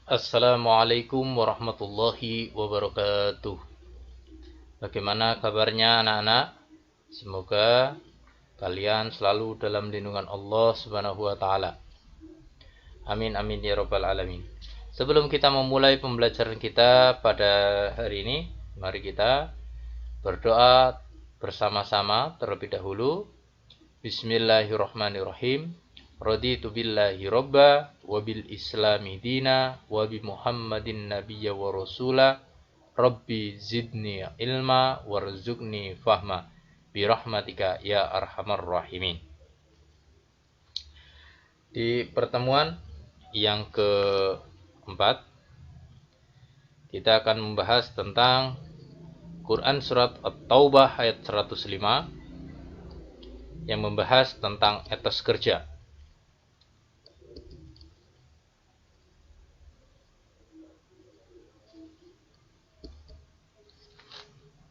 Assalamualaikum warahmatullahi wabarakatuh. Bagaimana kabarnya anak-anak? Semoga kalian selalu dalam lindungan Allah Subhanahu wa taala. Amin amin ya rabbal alamin. Sebelum kita memulai pembelajaran kita pada hari ini, mari kita berdoa bersama-sama terlebih dahulu. Bismillahirrahmanirrahim. Raditu billahi robba wa bil islami dina wa bi muhammadin nabiyya wa rasula rabbi zidni ilma warzuqni fahma birahmatika ya arhamar rahimin. Di pertemuan yang keempat kita akan membahas tentang Quran surat At-Taubah ayat 105 yang membahas tentang etos kerja.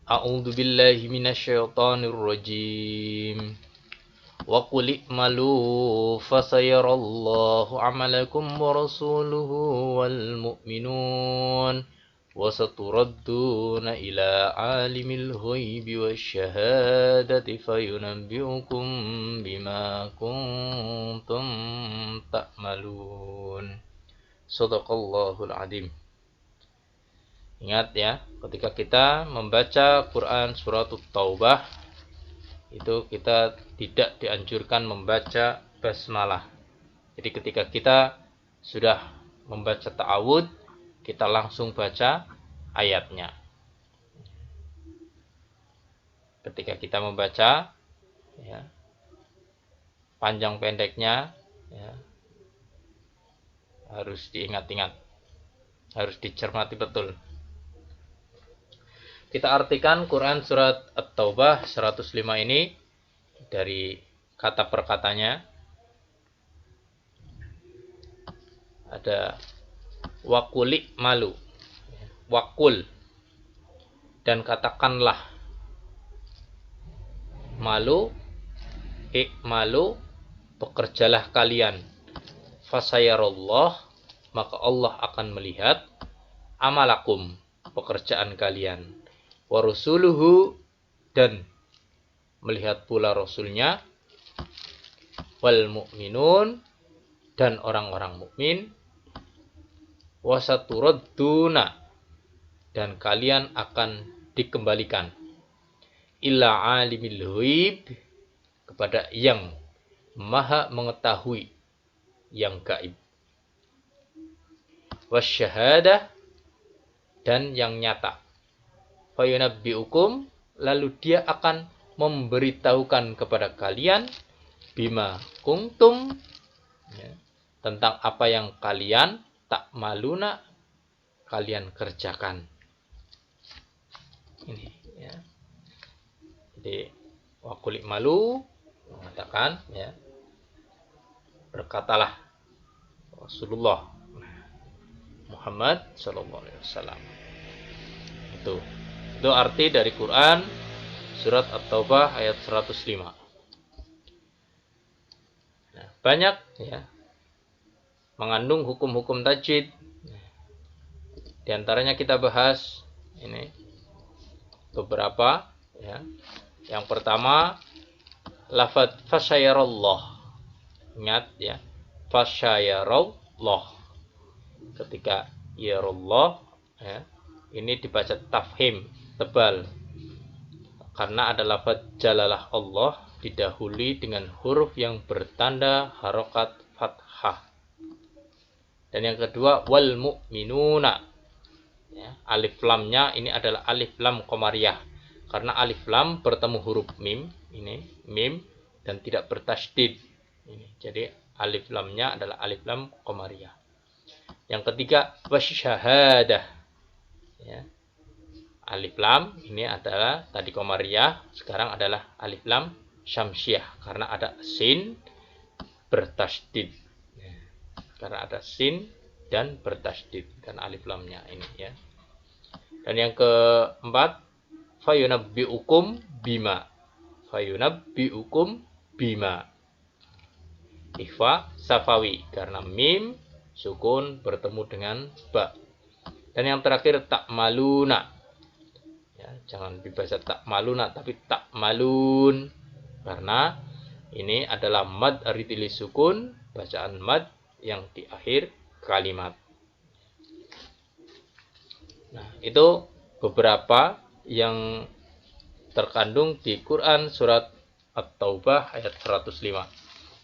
A'udzu billahi minasyaitonir rajim. Wa qul i'malu fasayarallahu 'amalakum wa rasuluhu wal mu'minun wa saturadduna ila 'alimil ghaibi wasyahadati fayunabbi'ukum bima kuntum ta'malun. Shadaqallahul 'adzim. Ingat ya, ketika kita membaca Quran surat At-Taubah, itu kita tidak dianjurkan membaca basmalah. Jadi ketika kita sudah membaca ta'awud, kita langsung baca ayatnya. Ketika kita membaca, ya, panjang pendeknya ya, harus diingat-ingat, harus dicermati betul. Kita artikan Quran surat At-Taubah 105 ini dari kata per katanya. Ada wakuli malu, wakul, dan katakanlah. Malu, malu, bekerjalah kalian. Fasayarallah, maka Allah akan melihat amalakum, pekerjaan kalian. Warusuluhu, dan melihat pula Rasulnya, wal mu'minun, dan orang-orang mukmin, wasaturadduna, dan kalian akan dikembalikan, illa alimil ghaib, kepada yang maha mengetahui yang gaib, wasyahadah, dan yang nyata. Fayunabbi'ukum, lalu dia akan memberitahukan kepada kalian bima kuntum, ya, tentang apa yang kalian tak maluna, kalian kerjakan. Ini ya. Jadi wakulik malu mengatakan ya, berkatalah Rasulullah Muhammad sallallahu alaihi wasallam. Itu arti dari Quran surat At-Taubah ayat 105. Nah, banyak ya mengandung hukum-hukum tajwid. Di antaranya kita bahas ini beberapa ya. Yang pertama, lafaz fasyayarallah. Ingat ya, fasyayarallah. Ketika yarallah ya, ini dibaca tafhim, tebal, karena ada lafaz jalalah Allah didahului dengan huruf yang bertanda harokat fathah. Dan yang kedua, wal mu'minuna ya, alif lamnya ini adalah alif lam qamariyah, karena alif lam bertemu huruf mim, ini mim, dan tidak bertasydid ini. Jadi alif lamnya adalah alif lam qamariyah. Yang ketiga, wasyahadah ya. Alif lam ini adalah tadi qamariyah, sekarang adalah alif lam syamsiyah, karena ada sin bertasydid ya. Karena ada sin dan bertasydid kan alif lamnya ini ya. Dan yang keempat, fayunabbi'ukum bima. Fayunabbi'ukum bima. Ikhfa safawi, karena mim sukun bertemu dengan ba. Dan yang terakhir ta'maluna. Ya, jangan dibaca ta'maluna tapi ta'malun. Karena ini adalah mad aridili sukun, bacaan mad yang di akhir kalimat. Nah, itu beberapa yang terkandung di Quran surat At-Taubah ayat 105.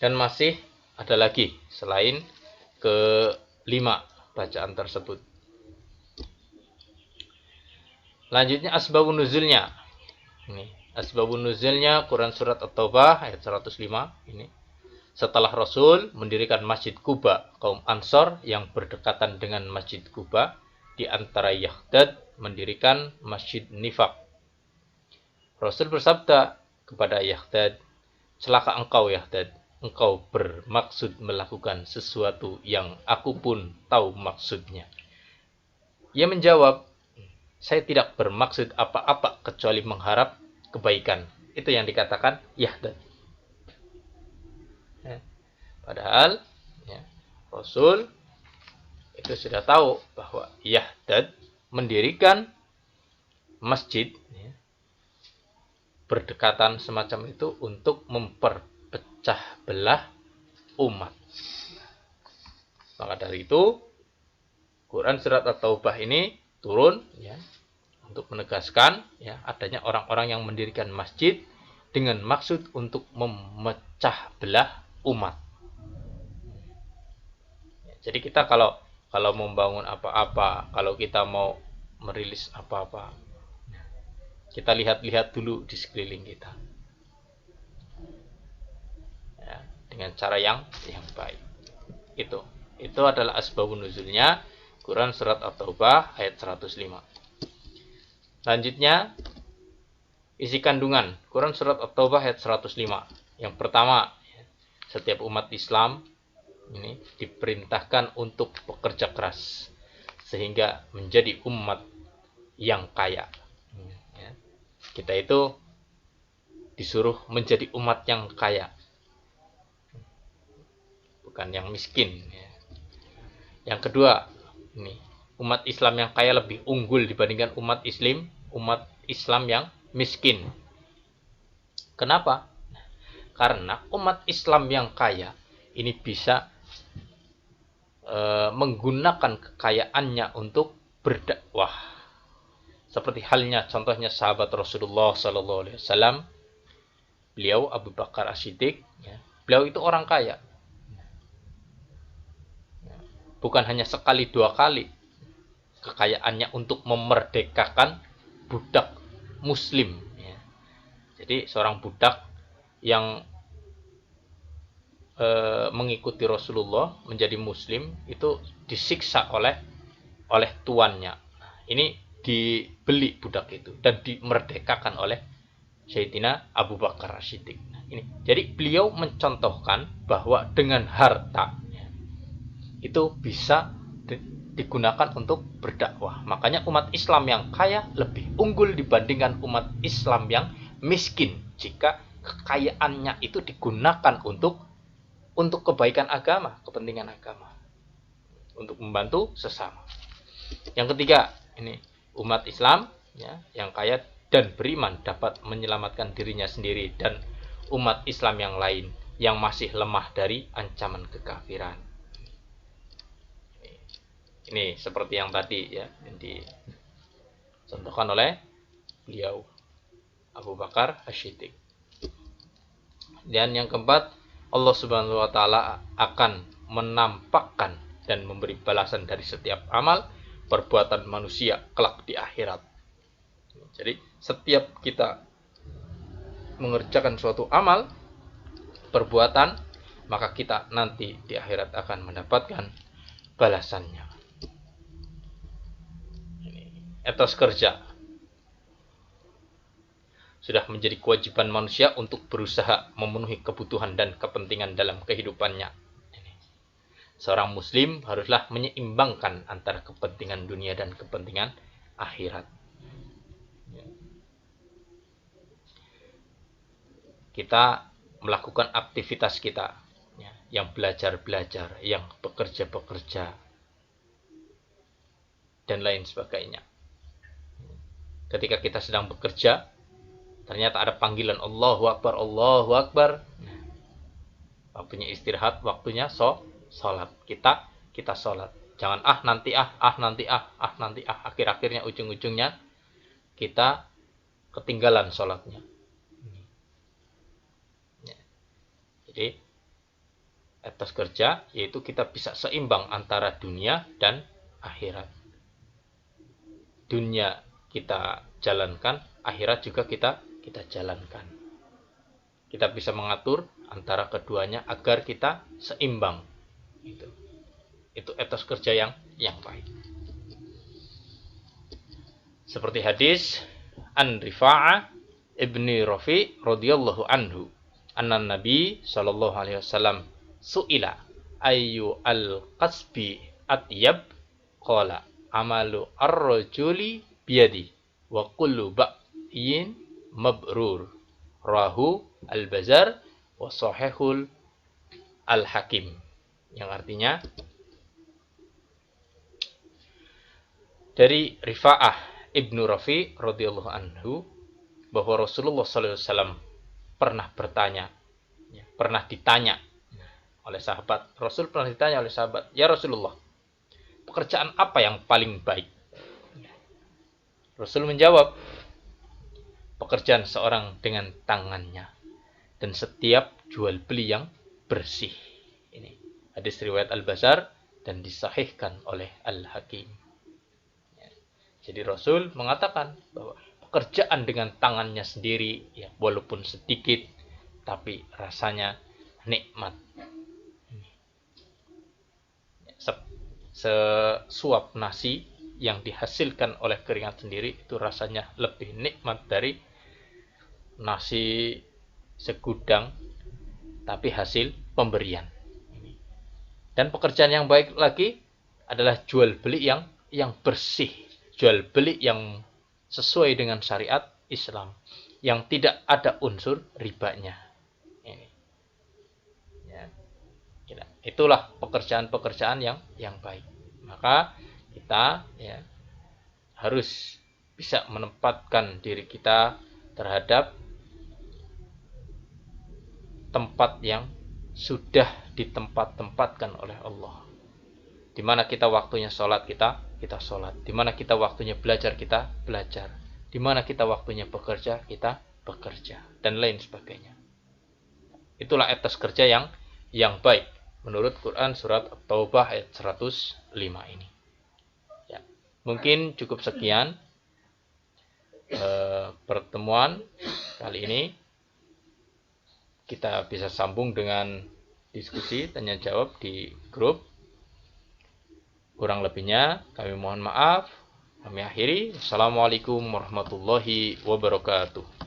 Dan masih ada lagi selain ke-5 bacaan tersebut. Lanjutnya asbabun nuzulnya. Ini asbabun nuzulnya Quran surat At-Taubah ayat 105 ini. Setelah Rasul mendirikan Masjid Quba, kaum Ansor yang berdekatan dengan Masjid Quba di antara Yahdad mendirikan Masjid Nifaq. Rasul bersabda kepada Yahdad, "Celaka engkau Yahdad, engkau bermaksud melakukan sesuatu yang aku pun tahu maksudnya." Ia menjawab, "Saya tidak bermaksud apa-apa kecuali mengharap kebaikan." Itu yang dikatakan Yahdad. Padahal ya, Rasul itu sudah tahu bahwa Yahdad mendirikan masjid ya, berdekatan semacam itu untuk memperpecah belah umat. Maka dari itu Quran surat At-Taubah ini turun ya, untuk menegaskan ya, adanya orang-orang yang mendirikan masjid dengan maksud untuk memecah belah umat. Jadi kita kalau membangun apa-apa, kalau kita mau merilis apa-apa, kita lihat-lihat dulu di sekeliling kita ya, dengan cara yang baik. Itu adalah asbabun nuzulnya Quran surat At-Taubah ayat 105. Selanjutnya isi kandungan Quran surat At-Taubah ayat 105. Yang pertama, setiap umat Islam ini diperintahkan untuk bekerja keras sehingga menjadi umat yang kaya. Ya. Kita itu disuruh menjadi umat yang kaya, bukan yang miskin. Ya. Yang kedua, ini umat Islam yang kaya lebih unggul dibandingkan umat Islam yang miskin. Kenapa? Karena umat Islam yang kaya ini bisa menggunakan kekayaannya untuk berdakwah. Seperti halnya contohnya sahabat Rasulullah Sallallahu Alaihi Wasallam, beliau Abu Bakar As-Siddiq, ya, beliau itu orang kaya. Bukan hanya sekali dua kali kekayaannya untuk memerdekakan budak Muslim. Ya. Jadi seorang budak yang mengikuti Rasulullah menjadi Muslim itu disiksa oleh tuannya. Ini dibeli budak itu dan dimerdekakan oleh Sayyidina Abu Bakar As-Siddiq. Jadi beliau mencontohkan bahwa dengan harta itu bisa digunakan untuk berdakwah. Makanya umat Islam yang kaya lebih unggul dibandingkan umat Islam yang miskin jika kekayaannya itu digunakan untuk kebaikan agama, kepentingan agama, untuk membantu sesama. Yang ketiga, ini umat Islam ya, yang kaya dan beriman dapat menyelamatkan dirinya sendiri dan umat Islam yang lain yang masih lemah dari ancaman kekafiran. Ini seperti yang tadi ya, yang dicontohkan oleh beliau Abu Bakar As-Siddiq. Dan yang keempat, Allah Subhanahu wa taala akan menampakkan dan memberi balasan dari setiap amal perbuatan manusia kelak di akhirat. Jadi setiap kita mengerjakan suatu amal perbuatan, maka kita nanti di akhirat akan mendapatkan balasannya. Etos kerja sudah menjadi kewajiban manusia untuk berusaha memenuhi kebutuhan dan kepentingan dalam kehidupannya. Seorang muslim haruslah menyeimbangkan antara kepentingan dunia dan kepentingan akhirat. Kita melakukan aktivitas kita yang belajar-belajar, yang bekerja-bekerja, dan lain sebagainya. Ketika kita sedang bekerja, ternyata ada panggilan Allahu Akbar, Allahu Akbar. Waktunya istirahat, waktunya sholat. Kita sholat. Jangan nanti nanti nanti akhir-akhirnya ujung-ujungnya kita ketinggalan sholatnya. Jadi etos kerja yaitu kita bisa seimbang antara dunia dan akhirat. Dunia kita jalankan, akhirat juga kita jalankan. Kita bisa mengatur antara keduanya agar kita seimbang. Itu etos kerja yang baik. Seperti hadis an Rifa'ah ibni Rafi radhiyallahu anhu, anna Nabi sallallahu alaihi wasallam su'ila ayyu al-qasbi atyab, qala amalu ar-rajuli biyadi wa kullu ba'yin mabrur, rahu al-Bazar wa sahihul al-Hakim. Yang artinya dari Rifa'ah ibnu Rafi radhiyallahu anhu bahwa Rasulullah sallallahu alaihi wasallam pernah ditanya oleh sahabat. Rasul pernah ditanya oleh sahabat, "Ya Rasulullah, pekerjaan apa yang paling baik?" Rasul menjawab, pekerjaan seorang dengan tangannya dan setiap jual beli yang bersih. Ini hadis riwayat Al-Bazar dan disahihkan oleh Al-Hakim. Jadi Rasul mengatakan bahwa pekerjaan dengan tangannya sendiri, ya, walaupun sedikit, tapi rasanya nikmat. Sesuap nasi yang dihasilkan oleh keringat sendiri itu rasanya lebih nikmat dari nasi segudang, tapi hasil pemberian. Dan pekerjaan yang baik lagi adalah jual beli yang bersih. Jual beli yang sesuai dengan syariat Islam, yang tidak ada unsur ribanya. Ini. Ya. Itulah pekerjaan-pekerjaan yang baik. Maka kita harus bisa menempatkan diri kita terhadap tempat yang sudah ditempat-tempatkan oleh Allah. Di mana kita waktunya sholat, kita sholat. Di mana kita waktunya belajar, kita belajar. Di mana kita waktunya bekerja, kita bekerja. Dan lain sebagainya. Itulah etos kerja yang baik. Menurut Quran surat At-Taubah ayat 105 ini. Ya, mungkin cukup sekian pertemuan kali ini. Kita bisa sambung dengan diskusi, tanya jawab di grup. Kurang lebihnya kami mohon maaf. Kami akhiri. Assalamualaikum warahmatullahi wabarakatuh.